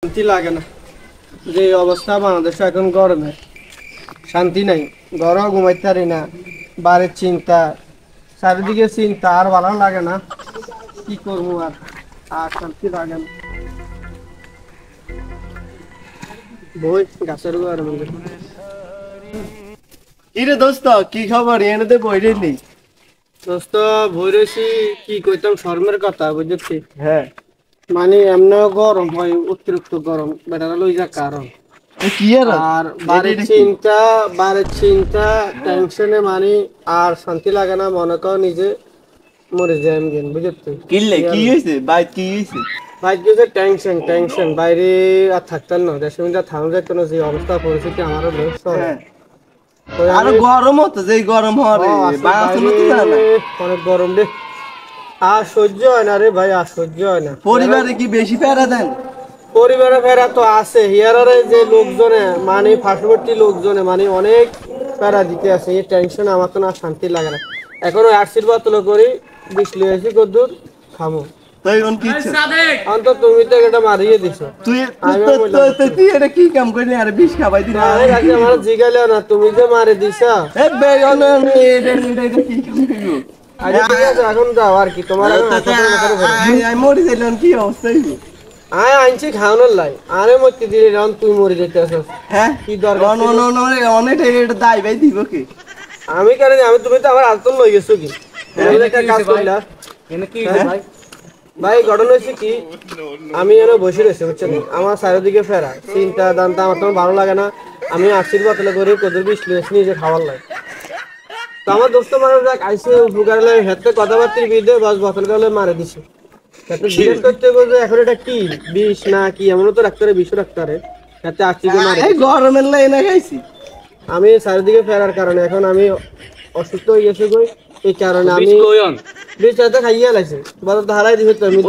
শান্তি লাগে না। যে অবস্থা বাংলাদেশে এখন গরমে শান্তি নাই, ঘরেও ঘুমাইতে পারি না, বাড়ির চিন্তা, চারিদিকে চিন্তা, আর ভালো লাগে না। কি করবো আর আর শান্তি লাগে না। বই গাছের ঘর মধ্যে। কিরে দোস্ত, কি খবর? এনে বই রেলি? দোস্ত বই রয়েছি, কি কইতাম শর্মের কথা বুঝছি। হ্যাঁ, মানে এমন গরম হয়, অতিরিক্ত গরম, বেটারা লই যা কারণ। কি আর বাড়ির চিন্তা টেনশনে মানে আর শান্তি লাগে না, মনে কর নিজে মরে যায় আমি বুঝতে। কিনলে কি হয়েছে? বাইক কি হয়েছে? বাইক গেছে টেনশন বাইরে আর থাকতাম না, দেশের মধ্যে থামা যেত না, যে অবস্থা পরিস্থিতি আমারও লোক হ্যাঁ, আর গরম হতো, যে গরম হরে অনেক গরম রে, আর সহ্য হয় না রে ভাই, আর সহ্য হয় না। পরিবারে কি বেশি প্যারা দেন? পরিবারে ফেরা তো আছে, হিয়ারে যে লোকজনে মানে পার্শ্ববর্তী লোকজনে মানে অনেক প্যারা দিতে আছে, এই টেনশন আমার তো না শান্তি লাগে না। এখনো আশীর্বাদ তুলো করি, বিষ লিয়েছি কদ্দুর খামো। তুই কোন কি অন্তত তুমি তো এটা মারিয়ে দিছো। তুই আমি তুই এটা কি কাম করলি? আরে বিষ খাবাই দিলি? আমার জিগাইলেও না, তুমি যে মারি দিছা। এ বেয়ন এটা কি কাম করলি? আরে ঠিক আছে, এখন যাও আর কি, তোমার এখন হাসপাতালে মাথার উপরে। আমি মরে যাইলাম, কি অবস্থা হইলো? আয় আনছি খাওয়ানোর লাই, আরে মরতে দিলি রাউন, তুই মরে যেতে আসছ। হ্যাঁ, কি দরকার ছিল? অনেক এটা দাই ভাই দিব কি? আমি কেন জানি? আমি, তুমি তো আমার আলতন লই গেছো কি? তুমি একটা কাজ করলা। ভাই ভাই ঘটনা হয়েছে কি, আমি এনে বসে রয়েছি বুঝছেন, আমার চারিদিকে ফেরা চিন্তা দান্তা, আমার তোমার ভালো লাগে না। আমি আশীর্বাদ করে কদর বিষ লিয়েছি নিজে খাবার লাগে। তো আমার দোস্ত মানুষ যাক আইসে উপকার লাগে, হেতে কথাবার্তির বিরুদ্ধে বাস বোতল গেলে মারে দিছে। জিজ্ঞেস করতে বলছে এখন এটা কি বিষ না কি, এমনও তো ডাক্তারে বিষও ডাক্তারে হাতে আসছি যে মারে। গরমের লাইনে খাইছি আমি চারিদিকে ফেরার কারণে এখন আমি অসুস্থ হয়ে গেছে গই, এই কারণে আমি বিষ খাইয়ে লাইছে, বলো তো হারাই দিবে তো আমি।